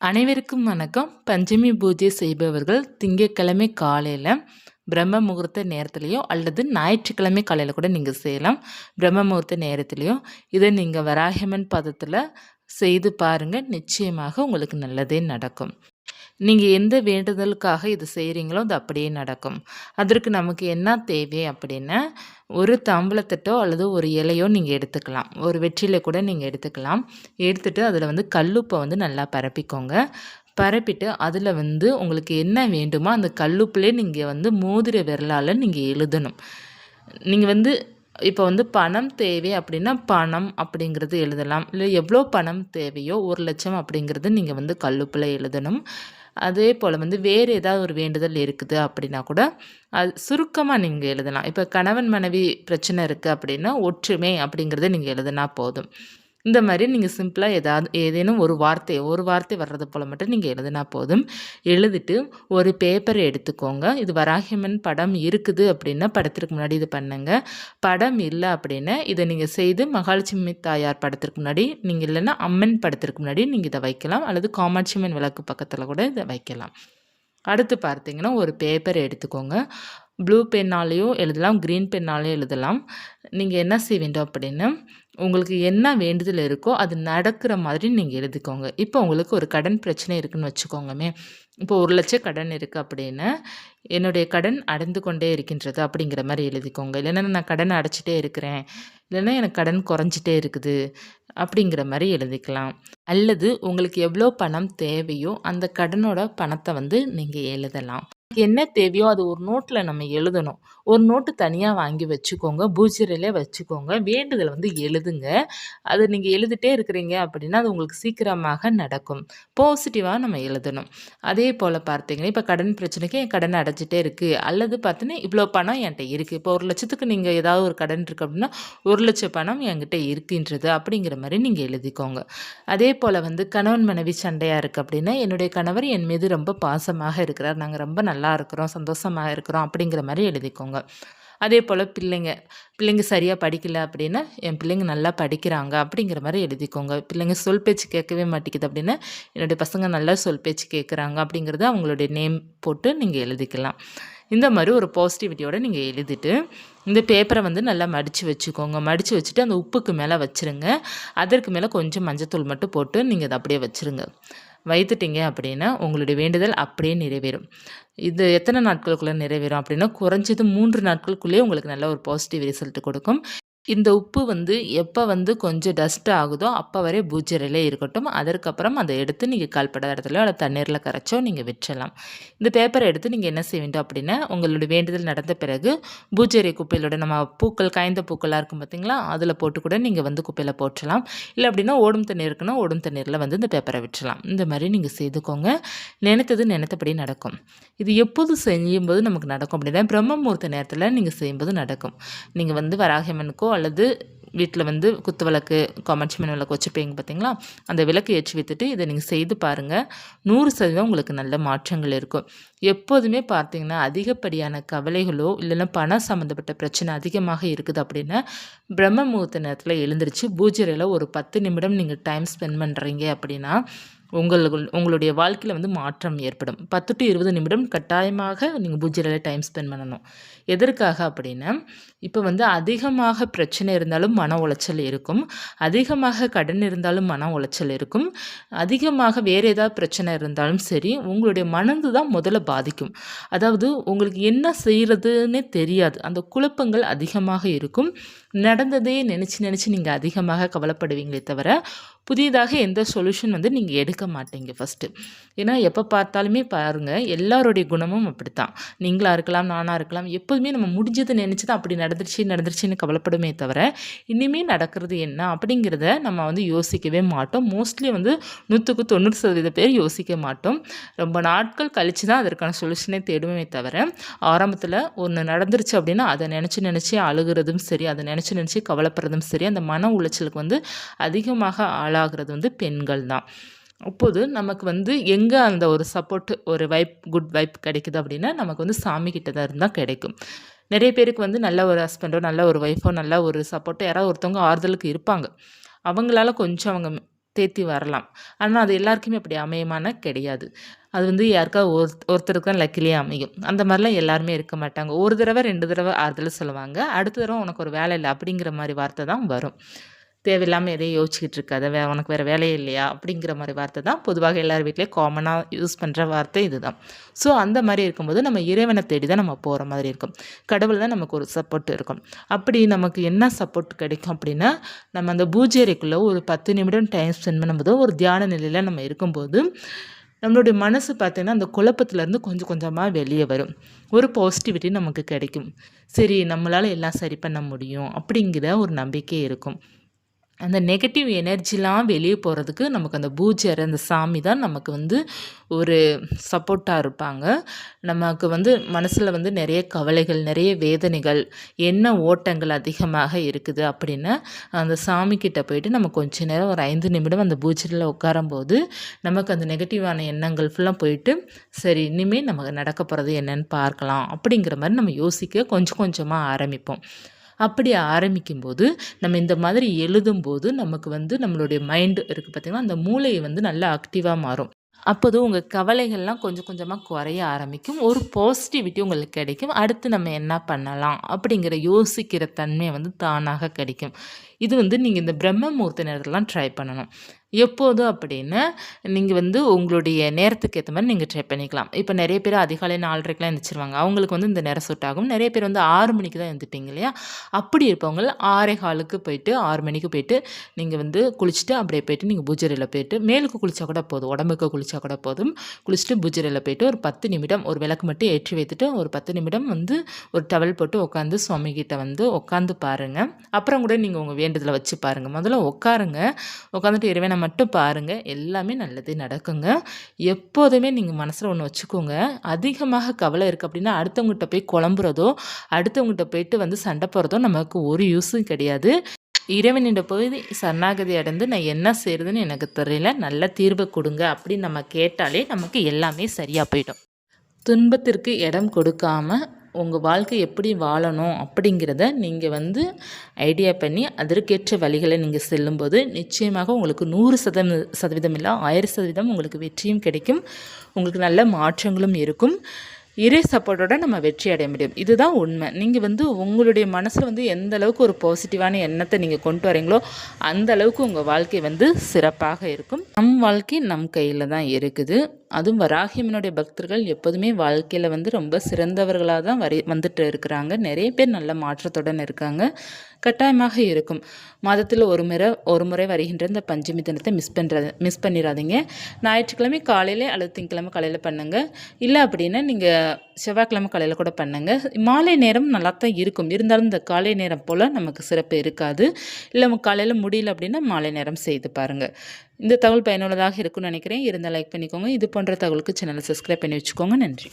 அனைவருக்கும் வணக்கம். பஞ்சமி பூஜை செய்பவர்கள் திங்கட்கிழமை காலையில் பிரம்ம முகூர்த்த நேரத்துலையோ அல்லது ஞாயிற்றுக்கிழமை காலையில் கூட நீங்கள் செய்யலாம். பிரம்ம முகூர்த்த நேரத்துலையோ இதை நீங்கள் வராகமன் பதத்தில் செய்து பாருங்கள். நிச்சயமாக உங்களுக்கு நல்லதே நடக்கும். நீங்கள் எந்த வேண்டுதலுக்காக இது செய்கிறீங்களோ அது அப்படியே நடக்கும். அதற்கு நமக்கு என்ன தேவை அப்படின்னா, ஒரு தாம்பூலத்தட்டோ அல்லது ஒரு இலையோ நீங்கள் எடுத்துக்கலாம். ஒரு வெற்றிலை கூட நீங்கள் எடுத்துக்கலாம். எடுத்துகிட்டு அதில் கல்லுப்பை நல்லா பரப்பிக்கோங்க. பரப்பிட்டு அதில் உங்களுக்கு என்ன வேண்டுமோ அந்த கல்லுப்புலே நீங்கள் மோதிர விரலால் நீங்கள் எழுதணும். நீங்கள் இப்போ பணம் தேவை அப்படின்னா பணம் அப்படிங்கிறது எழுதலாம். இல்லை எவ்வளோ பணம் தேவையோ 1,00,000 அப்படிங்கிறது நீங்கள் கல்லுப்பில் எழுதணும். அதே போல் வேறு ஏதாவது ஒரு வேண்டுதல் இருக்குது அப்படின்னா கூட அது சுருக்கமாக நீங்கள் எழுதலாம். இப்போ கணவன் மனைவி பிரச்சனை இருக்குது அப்படின்னா ஒற்றுமை அப்படிங்கிறத நீங்கள் எழுதினா போதும். இந்த மாதிரி நீங்கள் சிம்பிளாக ஏதேனும் ஒரு வார்த்தை வர்றது போல் மட்டும் நீங்கள் எழுதினா போதும். எழுதிட்டு ஒரு பேப்பரை எடுத்துக்கோங்க. இது வராகியம்மன் படம் இருக்குது அப்படின்னா படத்திற்கு முன்னாடி இது பண்ணுங்க. படம் இல்லை அப்படின்னா இதை நீங்கள் செய்து மகாலட்சுமி தாயார் படத்திற்கு முன்னாடி நீங்கள் இல்லைன்னா அம்மன் படத்திற்கு முன்னாடி நீங்கள் இதை வைக்கலாம். அல்லது காமாட்சியம்மன் விளக்கு பக்கத்தில் கூட இதை வைக்கலாம். அடுத்து பார்த்தீங்கன்னா ஒரு பேப்பரை எடுத்துக்கோங்க. ப்ளூ பென்னாலேயோ எழுதலாம், க்ரீன் பென்னாலேயோ எழுதலாம். நீங்கள் என்ன செய்ய வேண்டும் அப்படின்னா, உங்களுக்கு என்ன வேண்டுதல் இருக்கோ அது நடக்கிற மாதிரி நீங்கள் எழுதிக்கோங்க. இப்போ உங்களுக்கு ஒரு கடன் பிரச்சனை இருக்குதுன்னு வச்சுக்கோங்கமே. இப்போ 1,00,000 கடன் இருக்குது அப்படின்னா, என்னுடைய கடன் அடைந்து கொண்டே இருக்கின்றது அப்படிங்கிற மாதிரி எழுதிக்கோங்க. இல்லைன்னா நான் கடன் அடைச்சிட்டே இருக்கிறேன், இல்லைன்னா எனக்கு கடன் குறைஞ்சிட்டே இருக்குது அப்படிங்கிற மாதிரி எழுதிக்கலாம். அல்லது உங்களுக்கு எவ்வளோ பணம் தேவையோ அந்த கடனோட பணத்தை நீங்கள் எழுதலாம். என்ன தேவையோ அது ஒரு நோட்டில் நம்ம எழுதணும். ஒரு நோட்டு தனியாக வாங்கி வச்சுக்கோங்க. பூஜையிலே வச்சுக்கோங்க. வேண்டுதல் எழுதுங்க. அது நீங்கள் எழுதிட்டே இருக்கிறீங்க அப்படின்னா அது உங்களுக்கு சீக்கிரமாக நடக்கும். பாசிட்டிவாக நம்ம எழுதணும். அதே போல் பார்த்தீங்கன்னா இப்போ கடன் பிரச்சனைக்கு என் கடன் அடைஞ்சிட்டே இருக்குது, அல்லது பார்த்தீங்கன்னா இவ்வளோ பணம் என்கிட்ட இருக்குது. இப்போ 1,00,000க்கு நீங்கள் ஏதாவது ஒரு கடன் இருக்குது அப்படின்னா 1,00,000 பணம் என்கிட்ட இருக்கின்றது அப்படிங்கிற மாதிரி நீங்கள் எழுதிக்கோங்க. அதே போல் கணவன் மனைவி சண்டையாக இருக்குது அப்படின்னா, என்னுடைய கணவர் என் மீது ரொம்ப பாசமாக இருக்கிறார், நாங்கள் ரொம்ப நல்லா இருக்கிறோம், சந்தோஷமாக இருக்கிறோம் அப்படிங்கிற மாதிரி எழுதிக்கோங்க. அதே போல் பிள்ளைங்க சரியாக படிக்கலை அப்படின்னா என் பிள்ளைங்க நல்லா படிக்கிறாங்க அப்படிங்கிற மாதிரி எழுதிக்கோங்க. பிள்ளைங்க சொல் பேச்சு கேட்கவே மாட்டேங்குது அப்படின்னா என்னுடைய பசங்க நல்லா சொல் பேச்சு கேட்குறாங்க அப்படிங்கிறத அவங்களுடைய நேம் போட்டு நீங்கள் எழுதிக்கலாம். இந்த மாதிரி ஒரு பாசிட்டிவிட்டியோடு நீங்கள் எழுதிட்டு இந்த பேப்பரை நல்லா மடித்து வச்சுக்கோங்க. மடித்து வச்சுட்டு அந்த உப்புக்கு மேலே வச்சுருங்க. அதற்கு மேலே கொஞ்சம் மஞ்சத்தூள் மட்டும் போட்டு நீங்கள் அதை அப்படியே வச்சுருங்க. வைத்துட்டீங்க அப்படின்னா உங்களுடைய வேண்டுதல் அப்படியே நிறைவேறும். இது எத்தனை நாட்களுக்குள்ளே நிறைவேறும் அப்படின்னா, குறைஞ்சது 3 நாட்களுக்குள்ளேயே உங்களுக்கு நல்ல ஒரு பாசிட்டிவ் ரிசல்ட் கொடுக்கும். இந்த உப்பு எப்போ கொஞ்சம் டஸ்ட் ஆகுதோ அப்போ வரை பூஜையிலே இருக்கட்டும். அதற்கப்புறம் அதை எடுத்து நீங்கள் கால்படாத இடத்துல அல்லது தண்ணீரில் கரைச்சோ நீங்கள் விட்டுறலாம். இந்த பேப்பரை எடுத்து நீங்கள் என்ன செய்ய வேண்டும் அப்படின்னா, உங்களுடைய வேண்டுதல் நடந்த பிறகு பூஜை குப்பையிலோட நம்ம பூக்கள் காய்ந்த பூக்களாக இருக்கும் பார்த்தீங்களா, அதில் போட்டு கூட நீங்கள் குப்பையில் போட்டுடலாம். இல்லை அப்படின்னா ஓடும் தண்ணீர் இருக்குன்னா ஓடும் தண்ணீரில் இந்த பேப்பரை விட்டுறலாம். இந்த மாதிரி நீங்கள் செய்துக்கோங்க. நினைத்தது நினைத்தபடி நடக்கும். இது எப்போது செய்யும்போது நமக்கு நடக்கும் அப்படின்னா, பிரம்ம முகூர்த்த நேரத்தில் நீங்கள் செய்யும்போது நடக்கும். நீங்கள் வராகியம்மனுக்கோ அல்லது வீட்டில் குத்து விளக்கு காமாட்சியம்மன் விளக்கு வச்சுப்பீங்க பார்த்தீங்களா, அந்த விளக்கு ஏற்றி வைத்துட்டு இதை நீங்கள் செய்து பாருங்கள். 100% உங்களுக்கு நல்ல மாற்றங்கள் இருக்கும். எப்போதுமே பார்த்தீங்கன்னா அதிகப்படியான கவலைகளோ இல்லைன்னா பணம் சம்மந்தப்பட்ட பிரச்சனை அதிகமாக இருக்குது அப்படின்னா, பிரம்ம முகூர்த்த நேரத்தில் எழுந்திரிச்சு பூஜையில் ஒரு 10 நிமிடம் நீங்கள் டைம் ஸ்பெண்ட் பண்ணுறீங்க அப்படின்னா உங்களுடைய வாழ்க்கையில் மாற்றம் ஏற்படும். 10 to 20 நிமிடம் கட்டாயமாக நீங்கள் பூஜையில் டைம் ஸ்பெண்ட் பண்ணணும். எதற்காக அப்படின்னா, இப்போ அதிகமாக பிரச்சனை இருந்தாலும் மன உளைச்சல் இருக்கும், அதிகமாக கடன் இருந்தாலும் மன உளைச்சல் இருக்கும், அதிகமாக வேறு ஏதாவது பிரச்சனை இருந்தாலும் சரி உங்களுடைய மனது தான் முதல்ல பாதிக்கும். அதாவது உங்களுக்கு என்ன செய்கிறதுன்னே தெரியாது, அந்த குழப்பங்கள் அதிகமாக இருக்கும். நடந்ததே நினச்சி நீங்கள் அதிகமாக கவலைப்படுவீங்களே தவிர புதியதாக எந்த சொல்யூஷன் நீங்கள் எடுக்க மாட்டீங்க ஃபஸ்ட்டு. ஏன்னா எப்போ பார்த்தாலுமே பாருங்கள், எல்லாருடைய குணமும் அப்படித்தான். நீங்களாக இருக்கலாம், நானாக இருக்கலாம், எப்போதுமே நம்ம முடிஞ்சதை நினச்சி தான் அப்படி நடந்துருச்சுன்னு கவலைப்படுமே தவிர இனிமேல் நடக்கிறது என்ன அப்படிங்கிறத நம்ம யோசிக்கவே மாட்டோம். மோஸ்ட்லி 100க்கு 90% பேர் யோசிக்க மாட்டோம். ரொம்ப நாட்கள் கழித்து தான் அதற்கான சொல்யூஷனே தேடுமே தவிர, ஆரம்பத்தில் ஒன்று நடந்துருச்சு அப்படின்னா அதை நினச்சி அழுகிறதும் சரி, அதை நினச்சி கவலைப்படுறதும் சரி, அந்த மன உளைச்சலுக்கு அதிகமாக ஆளாகிறது பெண்கள் தான். அப்போது நமக்கு எங்கே அந்த ஒரு சப்போர்ட், ஒரு குட் வைப் கிடைக்குது அப்படின்னா நமக்கு சாமி கிட்ட தான் இருந்தால் கிடைக்கும். நிறைய பேருக்கு நல்ல ஒரு ஹஸ்பண்டோ நல்ல ஒரு ஒய்ஃபோ நல்ல ஒரு சப்போர்ட்டோ யாராவது ஒருத்தவங்க ஆறுதலுக்கு இருப்பாங்க. அவங்களால கொஞ்சம் அவங்க தேத்தி வரலாம். ஆனா அது எல்லாருக்குமே அப்படி அமையுமானா கிடையாது. அது வந்து யாருக்காவது ஒருத்தருக்கு தான் லக்கிலியே அமையும். அந்த மாரிலாம் எல்லாருமே இருக்க மாட்டாங்க. ஒரு தடவ, 2 தடவ ஆறுதல் சொல்லுவாங்க. அடுத்த தடவ உனக்கு ஒரு வேலை இல்ல அப்படிங்கிற மாரி வார்த்தை தான் வரும். தேவையில்லாம எதையும் யோசிச்சுக்கிட்டு இருக்காத, உனக்கு வேற வேலையே இல்லையா? அப்படிங்கிற மாரி வார்த்தை தான் பொதுவாக எல்லார் வீட்லயும் காமனா யூஸ் பண்ற வார்த்தை இதுதான். ஸோ அந்த மாரி இருக்கும்போது நம்ம இறைவன தேடி தான் நம்ம போற மாதிரி இருக்கும். கடவுள் தான் நமக்கு ஒரு சப்போர்ட் இருக்கும். அப்படி நமக்கு என்ன சப்போர்ட் கிடைக்கும் அப்படின்னா, நம்ம அந்த பூஜை அறைக்குள்ள ஒரு 10 நிமிடம் டைம் ஸ்பெண்ட் பண்ணும்போது, ஒரு தியான நிலையில நம்ம இருக்கும்போது, நம்மளுடைய மனசு பார்த்தீங்கன்னா, அந்த குழப்பத்திலேருந்து கொஞ்சம் கொஞ்சமா வெளிய வரும். ஒரு பாசிட்டிவிட்டி நமக்கு கிடைக்கும். சரி நம்மளால எல்லாம் சரி பண்ண முடியும் அப்படிங்கிற ஒரு நம்பிக்கை இருக்கும். அந்த நெகட்டிவ் எனர்ஜிலாம் வெளிய போறதுக்கு நமக்கு அந்த பூஜை அறை, அந்த சாமி தான் நமக்கு வந்து ஒரு சப்போர்ட்டா இருப்பாங்க. நமக்கு வந்து மனசுல வந்து நெறைய கவலைகள், நெறைய வேதனைகள், எண்ண ஓட்டங்கள் அதிகமாக இருக்குது அப்படின்னா, அந்த சாமி கிட்ட போயிட்டு நம்ம கொஞ்ச நேரம் ஒரு 5 நிமிடம் அந்த பூஜையில உட்காரும்போது, நமக்கு அந்த நெகட்டிவான எண்ணங்கள் ஃபுல்லா போயிட்டு, சரி இனிமே நமக்கு நடக்க போறது என்னன்னு பார்க்கலாம். அப்படிங்கிற மாரி நம்ம யோசிக்க கொஞ்சம் கொஞ்சமா ஆரம்பிப்போம். அப்படி ஆரம்பிக்கும்போது, நம்ம இந்த மாதிரி எழுதும்போது, நமக்கு வந்து நம்மளுடைய மைண்ட் இருக்கு பார்த்தீங்களா, அந்த மூளை வந்து நல்லா ஆக்டிவா மாறும். அப்போது உங்க கவலைகள்லாம் கொஞ்சம் கொஞ்சமா குறைய ஆரம்பிக்கும். ஒரு பாசிட்டிவிட்டி உங்களுக்கு கிடைக்கும். அடுத்து நம்ம என்ன பண்ணலாம்? அப்படிங்கிற யோசிக்கிற தன்மை வந்து தானாக கிடைக்கும். இது வந்து நீங்க இந்த பிரம்ம முகூர்த்த நேரத்துலலாம் ட்ரை பண்ணணும். எப்போது அப்படின்னா, நீங்க வந்து உங்களுடைய நேரத்துக்கு ஏத்த மாரி நீங்க ட்ரை பண்ணிக்கலாம். இப்ப நெறைய பேர் அதிகாலை 4:30க்கெல்லாம் எந்திரிச்சுருவாங்க. அவங்களுக்கு வந்து இந்த நேரம் சூட் ஆகும். நெறைய பேர் வந்து 6 மணிக்கு தான் எந்திரிப்பீங்க இல்லையா? அப்படி இருப்பவங்க 6:15க்கு போயிட்டு 6 மணிக்கு போயிட்டு, நீங்க வந்து குளிச்சுட்டு அப்படியே போயிட்டு நீங்க பூஜை அறையில போயிட்டு மேலுக்கு குளிச்சா கூட போதும். உடம்புக்கு குளிச்சா கூட போதும். குளிச்சுட்டு பூஜை அறையில போயிட்டு ஒரு 10 நிமிடம் ஒரு விளக்கு மட்டும் ஏற்றி வைத்துட்டு, ஒரு 10 நிமிடம் வந்து ஒரு டவல் போட்டு உட்காந்து சுவாமி கிட்ட வந்து உட்காந்து பாருங்க. அப்புறம் கூட நீங்க உங்க வேண்டுதல வச்சு பாருங்க. முதல்ல உட்காருங்க. உட்காந்துட்டு இறைவன மட்டும் பாருங்க. எல்லாமே நல்லதே நடக்குங்க. எப்போதுமே நீங்க மனசுல ஒண்ணு வச்சுக்கோங்க. அதிகமாக கவலை இருக்கு அப்படின்னா, அடுத்தவங்ககிட்ட போய் குழம்புறதோ, அடுத்தவங்ககிட்ட போயிட்டு வந்து சண்டை போடுறதோ நமக்கு ஒரு யூஸும் கிடையாது. இறைவனிடம் போய் சரணாகதி அடைந்து நான் என்ன செய்றதுன்னு எனக்கு தெரியல. நல்ல தீர்வு குடுங்க அப்படின்னு நம்ம கேட்டாலே நமக்கு எல்லாமே சரியா போயிடும். துன்பத்திற்கு இடம் கொடுக்காம உங்கள் வாழ்க்கை எப்படி வாழணும் அப்படிங்கிறத நீங்கள் வந்து ஐடியா பண்ணி அதற்கேற்ற வழிகளை நீங்கள் செல்லும்போது நிச்சயமாக உங்களுக்கு 100% இல்லை 1000% உங்களுக்கு வெற்றியும் கிடைக்கும். உங்களுக்கு நல்ல மாற்றங்களும் இருக்கும். இறை சப்போர்ட்டோட நம்ம வெற்றி அடைய முடியும். இதுதான் உண்மை. நீங்கள் வந்து உங்களுடைய மனசில் வந்து எந்த அளவுக்கு ஒரு பாசிட்டிவான எண்ணத்தை நீங்கள் கொண்டு வரீங்களோ அந்த அளவுக்கு உங்கள் வாழ்க்கை வந்து சிறப்பாக இருக்கும். நம் வாழ்க்கை நம் கையில் தான் இருக்குது. அதுவும் வராகியம்மனுடைய பக்தர்கள் எப்போதுமே வாழ்க்கையில் வந்து ரொம்ப சிறந்தவர்களாக தான் வந்துட்டு இருக்கிறாங்க. நிறைய பேர் நல்ல மாற்றத்துடன் இருக்காங்க. கட்டாயமாக இருக்கும். மாதத்தில் ஒரு முறை வருகின்ற இந்த பஞ்சமி தினத்தை மிஸ் பண்ணிடாதீங்க. ஞாயிற்றுக்கிழமை காலையில் அல்லது திங்கக்கிழமை காலையில் பண்ணுங்கள். இல்லை அப்படின்னா நீங்கள் செவ்வாய்க்கிழமை காலையில் கூட பண்ணுங்கள். மாலை நேரம் நல்லா தான் இருக்கும். இருந்தாலும் இந்த காலை நேரம் போல் நமக்கு சிறப்பு இருக்காது. இல்லை காலையில் முடியல அப்படின்னா மாலை நேரம் செய்து பாருங்கள். இந்த தகவல் பயனுள்ளதாக இருக்கும்னு நினைக்கிறேன். இருந்தால் லைக் பண்ணிக்கோங்க. இது போன்ற தகவலுக்கு சேனலை சப்ஸ்கிரைப் பண்ணி வச்சுக்கோங்க. நன்றி.